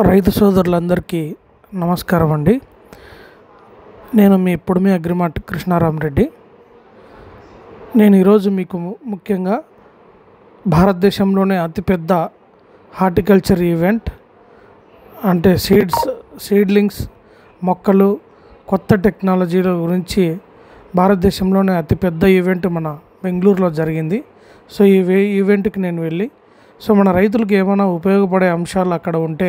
రైతు సోదరులందరికీ నమస్కారం అండి. నేను మీ పొడిమి అగ్రిమార్ట్ కృష్ణారామరెడ్డి. నేను ఈరోజు మీకు ముఖ్యంగా భారతదేశంలోనే అతిపెద్ద హార్టికల్చర్ ఈవెంట్ అంటే సీడ్లింగ్స్ మొక్కలు కొత్త టెక్నాలజీల గురించి భారతదేశంలోనే అతిపెద్ద ఈవెంట్ మన బెంగళూరులో జరిగింది. సో ఈ ఈవెంట్కి నేను వెళ్ళి మన రైతులకు ఏమైనా ఉపయోగపడే అంశాలు అక్కడ ఉంటే,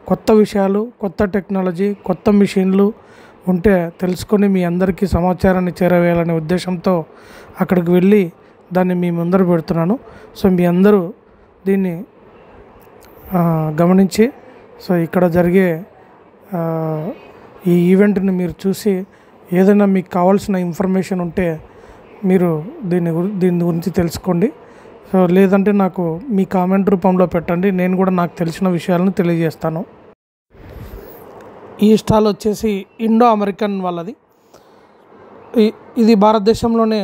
కొత్త విషయాలు, కొత్త టెక్నాలజీ, కొత్త మిషన్లు ఉంటే తెలుసుకొని మీ అందరికీ సమాచారాన్ని చేరవేయాలనే ఉద్దేశంతో అక్కడికి వెళ్ళి దాన్ని మీ ముందర పెడుతున్నాను. సో మీ అందరూ దీన్ని గమనించి ఇక్కడ జరిగే ఈ ఈవెంట్ని మీరు చూసి ఏదైనా మీకు కావాల్సిన ఇన్ఫర్మేషన్ ఉంటే మీరు దీని గురించి తెలుసుకోండి. లేదంటే నాకు మీ కామెంట్ రూపంలో పెట్టండి, నేను కూడా నాకు తెలిసిన విషయాలను తెలియజేస్తాను. ఈ స్టాల్ వచ్చేసి ఇండో అమెరికన్ వాళ్ళది. ఇది భారతదేశంలోనే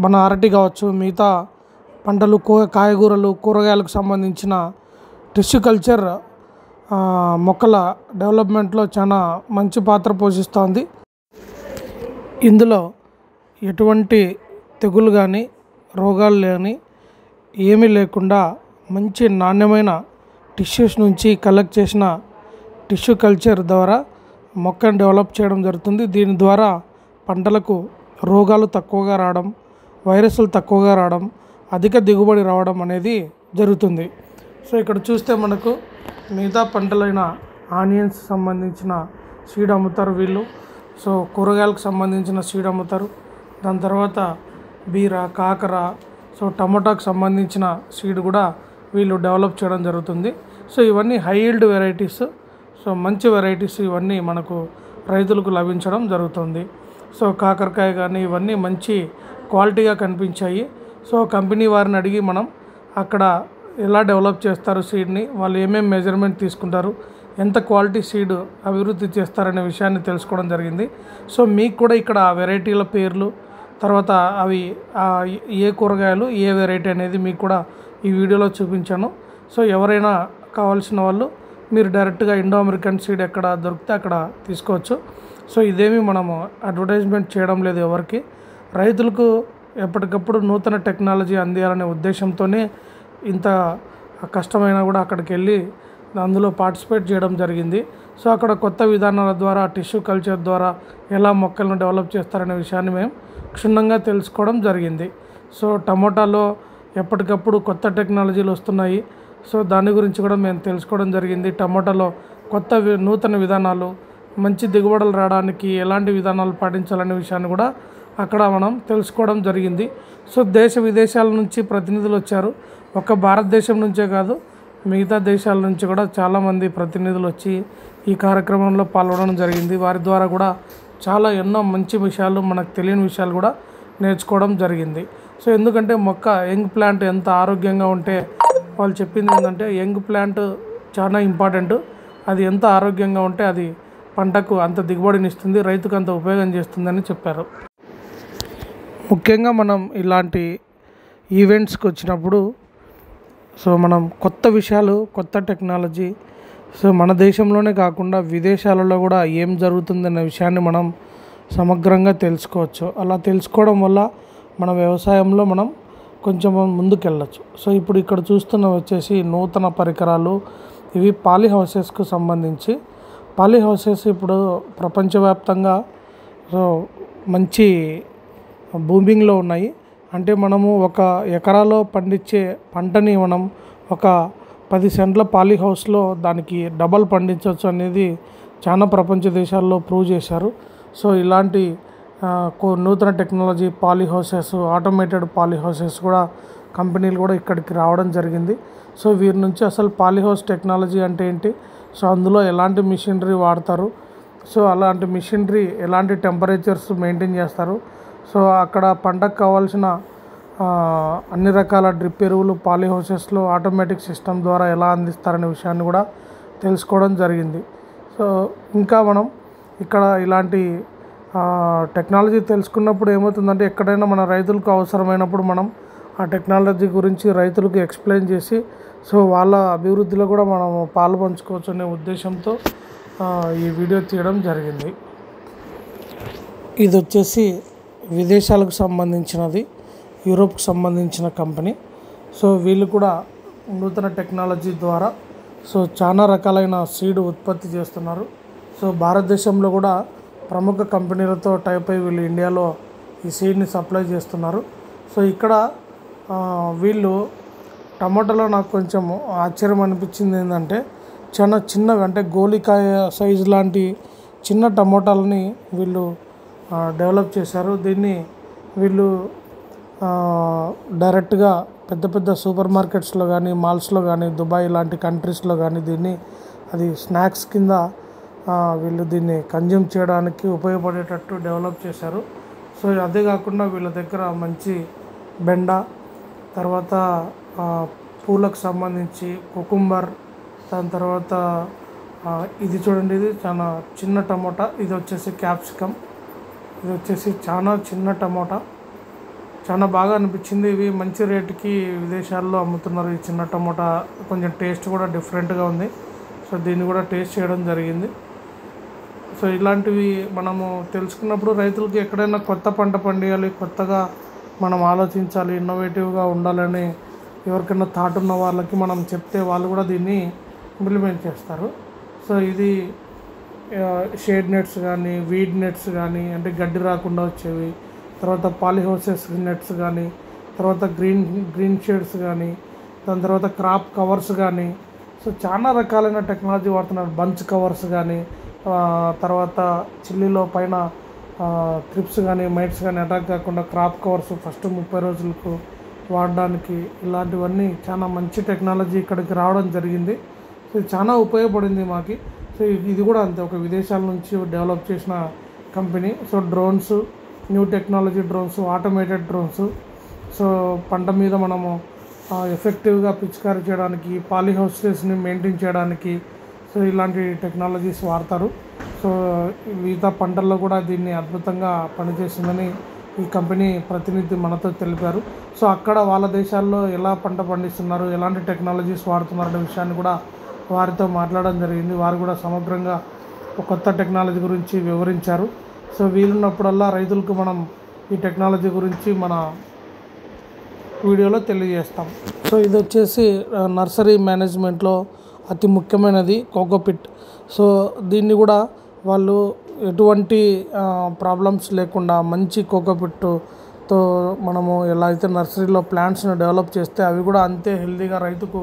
మన అరటి కావచ్చు, మిగతా పంటలు, కాయగూరలు, కూరగాయలకు సంబంధించిన టిష్యూ కల్చర్ మొక్కల డెవలప్మెంట్లో చాలా మంచి పాత్ర పోషిస్తోంది. ఇందులో ఎటువంటి తెగులు కానీ రోగాలు లేని ఏమీ లేకుండా మంచి నాణ్యమైన టిష్యూస్ నుంచి కలెక్ట్ చేసిన టిష్యూ కల్చర్ ద్వారా మొక్కను డెవలప్ చేయడం జరుగుతుంది. దీని ద్వారా పంటలకు రోగాలు తక్కువగా రావడం, వైరస్లు తక్కువగా రావడం, అధిక దిగుబడి రావడం అనేది జరుగుతుంది. ఇక్కడ చూస్తే మనకు మిగతా పంటలైన ఆనియన్స్ సంబంధించిన సీడ్ అమ్ముతారు వీళ్ళు. కూరగాయలకు సంబంధించిన సీడ్ అమ్ముతారు. దాని తర్వాత బీర, కాకర, టమోటాకు సంబంధించిన సీడ్ కూడా వీళ్ళు డెవలప్ చేయడం జరుగుతుంది. ఇవన్నీ హై ఈల్డ్ వెరైటీస్, మంచి వెరైటీస్ ఇవన్నీ మనకు రైతులకు లభించడం జరుగుతుంది. కాకరకాయ కానీ ఇవన్నీ మంచి క్వాలిటీగా కనిపించాయి. కంపెనీ వారిని అడిగి మనం అక్కడ ఎలా డెవలప్ చేస్తారు సీడ్ని, వాళ్ళు ఏమేమి మెజర్మెంట్ తీసుకుంటారు, ఎంత క్వాలిటీ సీడ్ అభివృద్ధి చేస్తారనే విషయాన్ని తెలుసుకోవడం జరిగింది. మీకు కూడా ఇక్కడ ఆ వెరైటీల పేర్లు, తర్వాత అవి ఏ కూరగాయలు ఏ వెరైటీ అనేది మీకు కూడా ఈ వీడియోలో చూపించాను. ఎవరైనా కావాల్సిన వాళ్ళు మీరు డైరెక్ట్గా ఇండో అమెరికన్ సీడ్ ఎక్కడ దొరికితే అక్కడ తీసుకోవచ్చు. ఇదేమీ మనము అడ్వర్టైజ్మెంట్ చేయడం లేదు ఎవరికి. రైతులకు ఎప్పటికప్పుడు నూతన టెక్నాలజీ అందియాలనే ఉద్దేశంతోనే ఇంత కష్టమైనా కూడా అక్కడికి వెళ్ళి అందులో పార్టిసిపేట్ చేయడం జరిగింది. అక్కడ కొత్త విధానాల ద్వారా టిష్యూ కల్చర్ ద్వారా ఎలా మొక్కలను డెవలప్ చేస్తారనే విషయాన్ని మేము క్షుణ్ణంగా తెలుసుకోవడం జరిగింది. టమోటాలో ఎప్పటికప్పుడు కొత్త టెక్నాలజీలు వస్తున్నాయి. దాని గురించి కూడా మేము తెలుసుకోవడం జరిగింది. టమోటాలో కొత్త నూతన విధానాలు, మంచి దిగుబడులు రావడానికి ఎలాంటి విధానాలు పాటించాలనే విషయాన్ని కూడా అక్కడ మనం తెలుసుకోవడం జరిగింది. దేశ విదేశాల నుంచి ప్రతినిధులు వచ్చారు. ఒక్క భారతదేశం నుంచే కాదు, మిగతా దేశాల నుంచి కూడా చాలామంది ప్రతినిధులు వచ్చి ఈ కార్యక్రమంలో పాల్గొనడం జరిగింది. వారి ద్వారా కూడా చాలా ఎన్నో మంచి విషయాలు, మనకు తెలియని విషయాలు కూడా నేర్చుకోవడం జరిగింది. ఎందుకంటే మొక్క యంగ్ ప్లాంట్ ఎంత ఆరోగ్యంగా ఉంటే, వాళ్ళు చెప్పింది ఏంటంటే యంగ్ ప్లాంట్ చాలా ఇంపార్టెంట్. అది ఎంత ఆరోగ్యంగా ఉంటే అది పంటకు అంత దిగుబడిని ఇస్తుంది, రైతుకు అంత ఉపయోగం చేస్తుందని చెప్పారు. ముఖ్యంగా మనం ఇలాంటి ఈవెంట్స్కి వచ్చినప్పుడు మనం కొత్త విషయాలు, కొత్త టెక్నాలజీ మన దేశంలోనే కాకుండా విదేశాలలో కూడా ఏం జరుగుతుందనే విషయాన్ని మనం సమగ్రంగా తెలుసుకోవచ్చు. అలా తెలుసుకోవడం వల్ల మన వ్యవసాయంలో మనం కొంచెం ముందుకెళ్ళచ్చు. ఇప్పుడు ఇక్కడ చూస్తున్న వచ్చేసి నూతన పరికరాలు. ఇవి పాలీ హౌసెస్కు సంబంధించి. పాలీ హౌసెస్ ఇప్పుడు ప్రపంచవ్యాప్తంగా మంచి బూమింగ్లో ఉన్నాయి. అంటే మనము ఒక ఎకరాలో పండించే పంటని మనం ఒక 10 సెంట్ల పాలీ హౌస్లో దానికి డబల్ పండించవచ్చు అనేది చాలా ప్రపంచ దేశాల్లో ప్రూవ్ చేశారు. ఇలాంటి నూతన technology poly houses, automated poly houses కూడా కంపెనీలు కూడా ఇక్కడికి రావడం జరిగింది. వీరి నుంచి అసలు పాలీ హౌస్ టెక్నాలజీ అంటే ఏంటి, అందులో ఎలాంటి మిషనరీ వాడతారు, అలాంటి మిషనరీ ఎలాంటి టెంపరేచర్స్ మెయింటైన్ చేస్తారు, అక్కడ పంటకు కావాల్సిన అన్ని రకాల డ్రిప్ ఎరువులు పాలీ హౌసెస్లో ఆటోమేటిక్ సిస్టమ్ ద్వారా ఎలా అందిస్తారనే విషయాన్ని కూడా తెలుసుకోవడం జరిగింది. ఇంకా మనం ఇక్కడ ఇలాంటి టెక్నాలజీ తెలుసుకున్నప్పుడు ఏమవుతుందంటే, ఎక్కడైనా మన రైతులకు అవసరమైనప్పుడు మనం ఆ టెక్నాలజీ గురించి రైతులకు ఎక్స్ప్లెయిన్ చేసి సో వాళ్ళ అభివృద్ధిలో కూడా మనం పాలు పంచుకోవచ్చు అనే ఉద్దేశంతో ఈ వీడియో తీయడం జరిగింది. ఇది వచ్చేసి విదేశాలకు సంబంధించినది, యూరోప్కి సంబంధించిన కంపెనీ. సో వీళ్ళు కూడా నూతన టెక్నాలజీ ద్వారా సో చాలా రకాలైన సీడ్ ఉత్పత్తి చేస్తున్నారు. సో భారతదేశంలో కూడా ప్రముఖ కంపెనీలతో టైప్ అయి వీళ్ళు ఇండియాలో ఈ సీడ్ని సప్లై చేస్తున్నారు. సో ఇక్కడ వీళ్ళు టమాటాలో నాకు కొంచెం ఆశ్చర్యం అనిపించింది ఏంటంటే చాలా చిన్నవి, అంటే గోలికాయ సైజు లాంటి చిన్న టమోటాలని వీళ్ళు డెవలప్ చేశారు. దీన్ని వీళ్ళు డైరెక్ట్గా పెద్ద పెద్ద సూపర్ మార్కెట్స్లో కానీ, మాల్స్లో కానీ, దుబాయ్ లాంటి కంట్రీస్లో కానీ దీన్ని అది స్నాక్స్ కింద వీళ్ళు దీన్ని కన్జ్యూమ్ చేయడానికి ఉపయోగపడేటట్టు డెవలప్ చేశారు. సో అదే కాకుండా వీళ్ళ దగ్గర మంచి బెండ, తర్వాత పూలకు సంబంధించి కుకుంబర్, దాని తర్వాత ఇది చూడండి, ఇది చాలా చిన్న టమోటా, ఇది వచ్చేసి క్యాప్సికమ్, ఇది వచ్చేసి చాలా చిన్న టమోటా. చాలా బాగా అనిపించింది. ఇవి మంచి రేటుకి విదేశాల్లో అమ్ముతున్నారు. ఈ చిన్న టమోటా కొంచెం టేస్ట్ కూడా డిఫరెంట్గా ఉంది. సో దీన్ని కూడా టేస్ట్ చేయడం జరిగింది. సో ఇలాంటివి మనము తెలుసుకున్నప్పుడు రైతులకి ఎక్కడైనా కొత్త పంట పండియాలి, కొత్తగా మనం ఆలోచించాలి, ఇన్నోవేటివ్గా ఉండాలని ఎవరికైనా థాట్ ఉన్న వాళ్ళకి మనం చెప్తే వాళ్ళు కూడా దీన్ని ఇంప్లిమెంట్ చేస్తారు. సో ఇది షేడ్ నెట్స్ కానీ, వీడ్ నెట్స్ కానీ, అంటే గడ్డి రాకుండా వచ్చేవి, తర్వాత పాలీహౌసెస్ నెట్స్ కానీ, తర్వాత గ్రీన్ షేడ్స్ కానీ, దాని తర్వాత క్రాప్ కవర్స్ కానీ, సో చాలా రకాలైన టెక్నాలజీ వాడుతున్నారు. బంచ్ కవర్స్ కానీ, తర్వాత చిల్లీలో పైన ట్రిప్స్ కానీ, మైట్స్ కానీ అటాక్ కాకుండా క్రాప్ కవర్స్ ఫస్ట్ 30 రోజులకు వాడడానికి, ఇలాంటివన్నీ చాలా మంచి టెక్నాలజీ ఇక్కడికి రావడం జరిగింది. సో ఇది చాలా ఉపయోగపడింది మాకు. సో ఇది కూడా అంతే, ఒక విదేశాల నుంచి డెవలప్ చేసిన company. So drones, new technology drones, automated drones, so పంట మీద మనము ఎఫెక్టివ్గా పిచికారీ చేయడానికి, పాలీహౌసెస్ని మెయింటైన్ చేయడానికి సో ఇలాంటి టెక్నాలజీస్ వాడతారు. సో మిగతా పంటల్లో కూడా దీన్ని అద్భుతంగా పనిచేస్తుందని ఈ కంపెనీ ప్రతినిధి మనతో తెలిపారు. సో అక్కడ వాళ్ళ దేశాల్లో ఎలా పంట పండిస్తున్నారు, ఎలాంటి టెక్నాలజీస్ వాడుతున్నారు అనే విషయాన్ని కూడా వారితో మాట్లాడడం జరిగింది. వారు కూడా సమగ్రంగా కొత్త టెక్నాలజీ గురించి వివరించారు. సో వీలున్నప్పుడల్లా రైతులకు మనం ఈ టెక్నాలజీ గురించి మన వీడియోలో తెలియజేస్తాం. సో ఇది వచ్చేసి నర్సరీ మేనేజ్మెంట్లో అతి ముఖ్యమైనది కోకోపిట్. సో దీన్ని కూడా వాళ్ళు ఎటువంటి ప్రాబ్లమ్స్ లేకుండా మంచి కోకోపిట్తో మనము ఎలా అయితే నర్సరీలో ప్లాంట్స్ని డెవలప్ చేస్తే అవి కూడా అంతే హెల్తీగా రైతుకు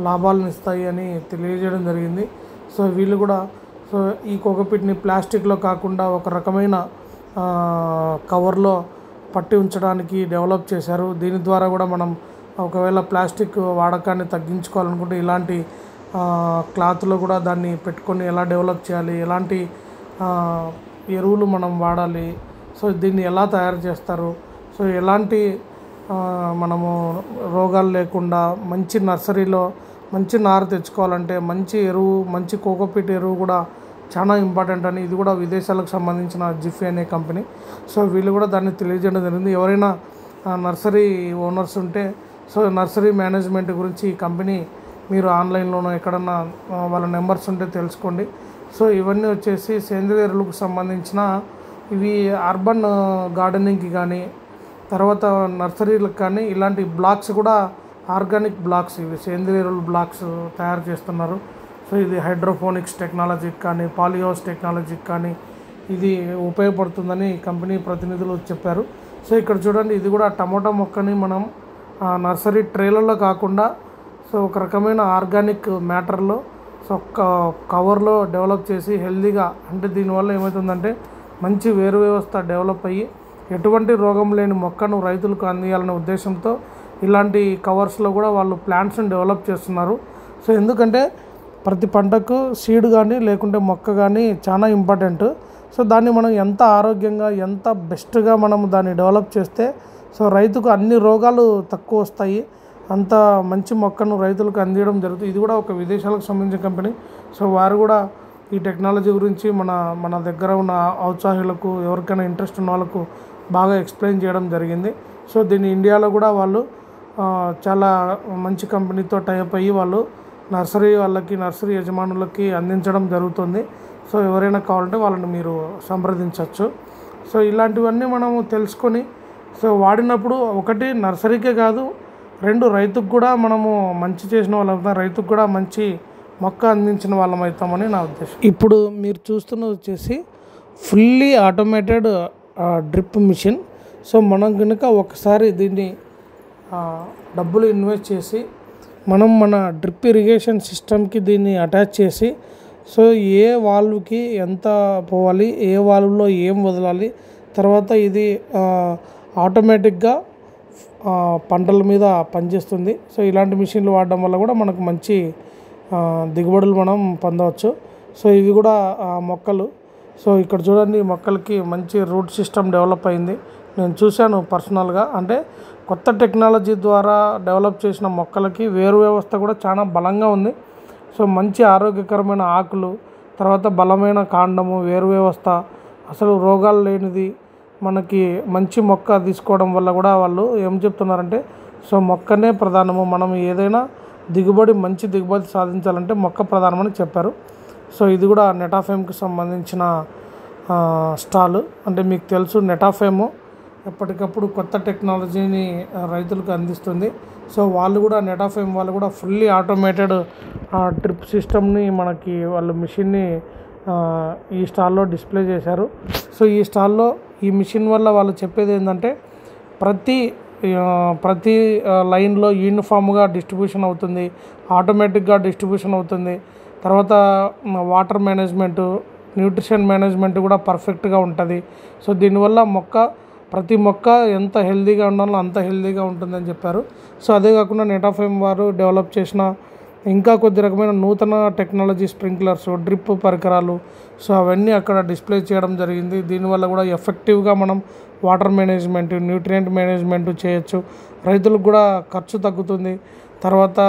లాభాలను ఇస్తాయి అని తెలియజేయడం జరిగింది. సో వీళ్ళు కూడా సో ఈ కోకోపిట్ని ప్లాస్టిక్లో కాకుండా ఒక రకమైన కవర్లో పట్టి ఉంచడానికి డెవలప్ చేశారు. దీని ద్వారా కూడా మనం ఒకవేళ ప్లాస్టిక్ వాడకాన్ని తగ్గించుకోవాలనుకుంటే ఇలాంటి క్లాత్లో కూడా దాన్ని పెట్టుకొని ఎలా డెవలప్ చేయాలి, ఎలాంటి ఎరువులు మనం వాడాలి, సో దీన్ని ఎలా తయారు చేస్తారు, సో ఎలాంటి మనము రోగాలు లేకుండా మంచి నర్సరీలో మంచి నారు తెచ్చుకోవాలంటే మంచి ఎరువు, మంచి కోకోపిట్ ఎరువు కూడా చాలా ఇంపార్టెంట్ అని ఇది కూడా విదేశాలకు సంబంధించిన జిఫీ అనే కంపెనీ. సో వీళ్ళు కూడా దాన్ని తెలియజేయడం జరిగింది. ఎవరైనా నర్సరీ ఓనర్స్ ఉంటే సో నర్సరీ మేనేజ్మెంట్ గురించి ఈ కంపెనీ మీరు ఆన్లైన్లోనో ఎక్కడన్నా వాళ్ళ నెంబర్స్ ఉంటే తెలుసుకోండి. సో ఇవన్నీ వచ్చేసి సేంద్రియ ఎరువులకు సంబంధించిన ఇవి అర్బన్ గార్డెనింగ్కి కానీ, తర్వాత నర్సరీలకు కానీ ఇలాంటి బ్లాక్స్ కూడా ఆర్గానిక్ బ్లాక్స్, ఇవి సేంద్రియ ఎరువుల బ్లాక్స్ తయారు చేస్తున్నారు. సో ఇది హైడ్రోఫోనిక్స్ టెక్నాలజీకి కానీ, పాలీహౌస్ టెక్నాలజీకి కానీ ఇది ఉపయోగపడుతుందని కంపెనీ ప్రతినిధులు చెప్పారు. సో ఇక్కడ చూడండి, ఇది కూడా టమోటా మొక్కని మనం నర్సరీ ట్రేలలో కాకుండా సో ఒక రకమైన ఆర్గానిక్ మ్యాటర్లో సో కవర్లో డెవలప్ చేసి హెల్తీగా, అంటే దీనివల్ల ఏమవుతుందంటే మంచి వేరు వ్యవస్థ డెవలప్ అయ్యి ఎటువంటి రోగం లేని మొక్కను రైతులకు అందియాలనే ఉద్దేశంతో ఇలాంటి కవర్స్లో కూడా వాళ్ళు ప్లాంట్స్ని డెవలప్ చేస్తున్నారు. సో ఎందుకంటే ప్రతి పంటకు సీడ్ కానీ లేకుంటే మొక్క కానీ చాలా ఇంపార్టెంట్. సో దాన్ని మనం ఎంత ఆరోగ్యంగా, ఎంత బెస్ట్గా మనం దాన్ని డెవలప్ చేస్తే సో రైతుకు అన్ని రోగాలు తక్కువ వస్తాయి, అంత మంచి మొక్కను రైతులకు అందించడం జరుగుతుంది. ఇది కూడా ఒక విదేశాలకు సంబంధించిన కంపెనీ. సో వారు కూడా ఈ టెక్నాలజీ గురించి మన దగ్గర ఉన్న ఔత్సాహికులకు, ఎవరికైనా ఇంట్రెస్ట్ ఉన్న వాళ్ళకు బాగా ఎక్స్ప్లెయిన్ చేయడం జరిగింది. సో దీన్ని ఇండియాలో కూడా వాళ్ళు చాలా మంచి కంపెనీతో టైప్ అయ్యి వాళ్ళు నర్సరీ యజమానులకి అందించడం జరుగుతుంది. సో ఎవరైనా కావాలంటే వాళ్ళని మీరు సంప్రదించవచ్చు. సో ఇలాంటివన్నీ మనము తెలుసుకొని సో వాడినప్పుడు ఒకటి నర్సరీకే కాదు, 2 రైతుకు కూడా మనము మంచి చేసిన వాళ్ళం అవుతాం, రైతుకు కూడా మంచి మొక్క అందించిన వాళ్ళం అవుతామని నా ఉద్దేశం. ఇప్పుడు మీరు చూస్తున్నది వచ్చేసి fully automated drip machine. So మనం కనుక ఒకసారి దీన్ని డబ్బులు ఇన్వెస్ట్ చేసి మనం మన డ్రిప్ ఇరిగేషన్ సిస్టమ్కి దీన్ని అటాచ్ చేసి సో ఏ వాల్వ్కి ఎంత పోవాలి, ఏ వాల్వ్లో ఏం వదలాలి, తర్వాత ఇది ఆటోమేటిక్గా పంటల మీద పనిచేస్తుంది. సో ఇలాంటి మిషన్లు వాడడం వల్ల కూడా మనకు మంచి దిగుబడులు మనం పొందవచ్చు. సో ఇవి కూడా మొక్కలు. సో ఇక్కడ చూడండి, మొక్కలకి మంచి రూట్ సిస్టమ్ డెవలప్ అయింది. నేను చూశాను పర్సనల్గా. అంటే కొత్త టెక్నాలజీ ద్వారా డెవలప్ చేసిన మొక్కలకి వేరు వ్యవస్థ కూడా చాలా బలంగా ఉంది. సో మంచి ఆరోగ్యకరమైన ఆకులు, తర్వాత బలమైన కాండము, వేరు వ్యవస్థ, అసలు రోగాలు లేనిది మనకి మంచి మొక్క తీసుకోవడం వల్ల కూడా వాళ్ళు ఏం చెప్తున్నారంటే సో మొక్కనే ప్రధానము, మనం ఏదైనా మంచి దిగుబడి సాధించాలంటే మొక్క ప్రధానమని చెప్పారు. సో ఇది కూడా నెటాఫేమ్కి సంబంధించిన స్టాలు. అంటే మీకు తెలుసు నెటాఫేము ఎప్పటికప్పుడు కొత్త టెక్నాలజీని రైతులకు అందిస్తుంది. సో వాళ్ళు కూడా నెటాఫేమ్ వాళ్ళు కూడా ఫుల్లీ ఆటోమేటెడ్ డ్రిప్ సిస్టమ్ని మనకి వాళ్ళు మిషన్ని ఈ స్టాల్లో డిస్ప్లే చేశారు. సో ఈ స్టాల్లో ఈ మిషన్ వల్ల వాళ్ళు చెప్పేది ఏంటంటే ప్రతి లైన్లో యూనిఫామ్గా డిస్ట్రిబ్యూషన్ అవుతుంది, ఆటోమేటిక్గా డిస్ట్రిబ్యూషన్ అవుతుంది. తర్వాత వాటర్ మేనేజ్మెంటు, న్యూట్రిషన్ మేనేజ్మెంట్ కూడా పర్ఫెక్ట్గా ఉంటుంది. సో దీనివల్ల ప్రతి మొక్క ఎంత హెల్తీగా ఉండాలో అంత హెల్తీగా ఉంటుందని చెప్పారు. సో అదే కాకుండా నెటాఫేమ్ వారు డెవలప్ చేసిన ఇంకా కొద్ది రకమైన నూతన టెక్నాలజీ స్ప్రింక్లర్స్, డ్రిప్ పరికరాలు, సో అవన్నీ అక్కడ డిస్ప్లే చేయడం జరిగింది. దీనివల్ల కూడా ఎఫెక్టివ్గా మనం వాటర్ మేనేజ్మెంట్, న్యూట్రియంట్ మేనేజ్మెంట్ చేయొచ్చు. రైతులకు కూడా ఖర్చు తగ్గుతుంది. తర్వాత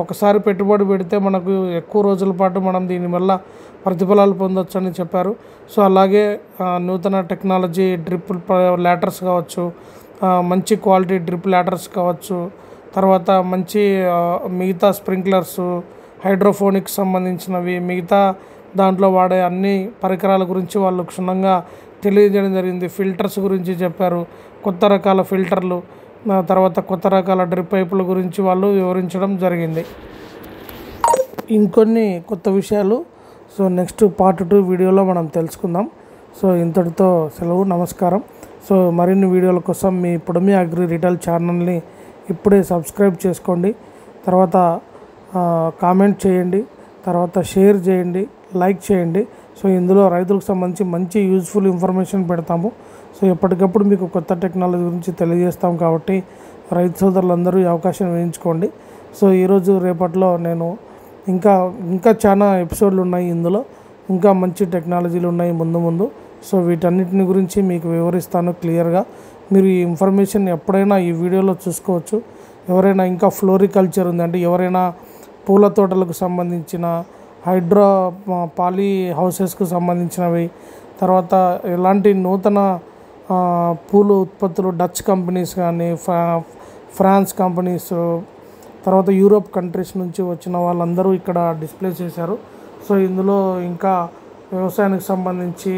ఒకసారి పెట్టుబడి పెడితే మనకు ఎక్కువ రోజుల పాటు మనం దీనివల్ల ప్రతిఫలాలు పొందొచ్చు అని చెప్పారు. సో అలాగే నూతన టెక్నాలజీ డ్రిప్ ల్యాటర్స్ కావచ్చు, మంచి క్వాలిటీ డ్రిప్ ల్యాటర్స్ కావచ్చు, తర్వాత మంచి మిగతా స్ప్రింక్లర్స్, హైడ్రోఫోనిక్స్ సంబంధించినవి, మిగతా దాంట్లో వాడే అన్ని పరికరాల గురించి వాళ్ళు క్షుణ్ణంగా తెలియజేయడం జరిగింది. ఫిల్టర్స్ గురించి చెప్పారు, కొత్త రకాల ఫిల్టర్లు, తర్వాత కొత్త రకాల డ్రిప్ పైపుల గురించి వాళ్ళు వివరించడం జరిగింది. ఇంకొన్ని కొత్త విషయాలు సో నెక్స్ట్ పార్ట్ 2 వీడియోలో మనం తెలుసుకుందాం. సో ఇంతటితో సెలవు, నమస్కారం. సో మరిన్ని వీడియోల కోసం మీ పొడమి అగ్రి రిటైల్ ఛానల్ని ఇప్పుడే సబ్స్క్రైబ్ చేసుకోండి. తర్వాత కామెంట్ చేయండి, తర్వాత షేర్ చేయండి, లైక్ చేయండి. సో ఇందులో రైతులకు సంబంధించి మంచి యూజ్ఫుల్ ఇన్ఫర్మేషన్ పెడతాము. సో ఎప్పటికప్పుడు మీకు కొత్త టెక్నాలజీ గురించి తెలియజేస్తాం కాబట్టి రైతు సోదరులందరూ ఈ అవకాశం వేయించుకోండి. సో ఈరోజు రేపట్లో నేను ఇంకా చాలా ఎపిసోడ్లు ఉన్నాయి, ఇందులో ఇంకా మంచి టెక్నాలజీలు ఉన్నాయి ముందు. సో వీటన్నిటిని గురించి మీకు వివరిస్తాను క్లియర్గా. మీరు ఈ ఇన్ఫర్మేషన్ ఎప్పుడైనా ఈ వీడియోలో చూసుకోవచ్చు. ఎవరైనా ఇంకా ఫ్లోరికల్చర్ ఉంది అంటే ఎవరైనా పూల తోటలకు సంబంధించిన పాలీ హౌసెస్కు సంబంధించినవి, తర్వాత ఎలాంటి నూతన పూలు ఉత్పత్తులు డచ్ కంపెనీస్ కానీ, ఫ్రాన్స్ కంపెనీస్, తర్వాత యూరోప్ కంట్రీస్ నుంచి వచ్చిన వాళ్ళందరూ ఇక్కడ డిస్ప్లే చేశారు. సో ఇందులో ఇంకా వ్యవసాయానికి సంబంధించి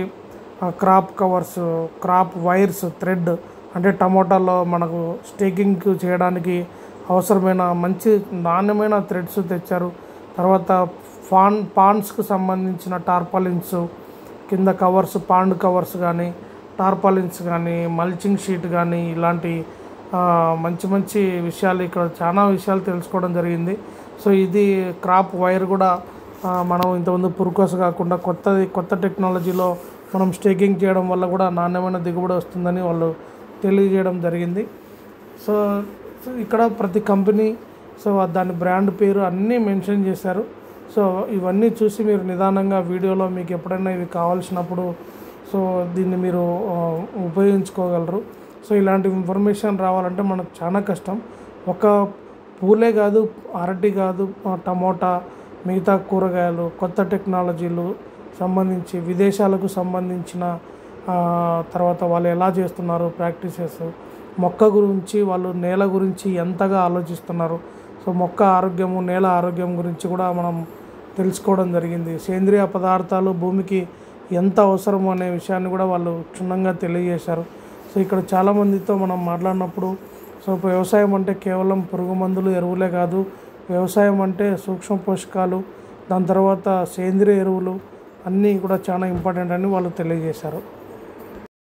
crop covers, crop wires, thread అంటే టమోటాలో మనకు స్టేకింగ్ చేయడానికి అవసరమైన మంచి నాణ్యమైన థ్రెడ్స్ తెచ్చారు. తర్వాత పాండ్స్కు సంబంధించిన టార్పాలిన్స్, కింద కవర్స్, పాండ్ కవర్స్ కానీ, టార్పాలిన్స్ కానీ, మల్చింగ్ షీట్ కానీ, ఇలాంటి మంచి విషయాలు ఇక్కడ చాలా విషయాలు తెలుసుకోవడం జరిగింది. సో ఇది క్రాప్ వైర్ కూడా మనం ఇంతకుముందు పురుకోస కాకుండా కొత్త టెక్నాలజీలో మనం స్టేకింగ్ చేయడం వల్ల కూడా నాణ్యమైన దిగుబడి వస్తుందని వాళ్ళు తెలియజేయడం జరిగింది. సో ఇక్కడ ప్రతి కంపెనీ, సో దాని బ్రాండ్ పేరు అన్నీ మెన్షన్ చేశారు. సో ఇవన్నీ చూసి మీరు నిదానంగా వీడియోలో మీకు ఎప్పుడైనా ఇవి కావాల్సినప్పుడు సో దీన్ని మీరు ఉపయోగించుకోగలరు. సో ఇలాంటి ఇన్ఫర్మేషన్ రావాలంటే మనకు చాలా కష్టం. ఒక పూలే కాదు, అరటి కాదు, టమోటా, మిగతా కూరగాయలు, కొత్త టెక్నాలజీలు సంబంధించి విదేశాలకు సంబంధించిన తర్వాత వాళ్ళు ఎలా చేస్తున్నారు ప్రాక్టీసెస్, మొక్క గురించి, వాళ్ళు నేల గురించి ఎంతగా ఆలోచిస్తున్నారు. సో మొక్క ఆరోగ్యము, నేల ఆరోగ్యం గురించి కూడా మనం తెలుసుకోవడం జరిగింది. సేంద్రియ పదార్థాలు భూమికి ఎంత అవసరం అనే విషయాన్ని కూడా వాళ్ళు క్షుణ్ణంగా తెలియజేశారు. సో ఇక్కడ చాలామందితో మనం మాట్లాడినప్పుడు, సో వ్యవసాయం అంటే కేవలం పురుగు మందులు, ఎరువులే కాదు, వ్యవసాయం అంటే సూక్ష్మ పోషకాలు, దాని తర్వాత సేంద్రియ ఎరువులు అన్నీ కూడా చాలా ఇంపార్టెంట్ అని వాళ్ళు తెలియజేశారు.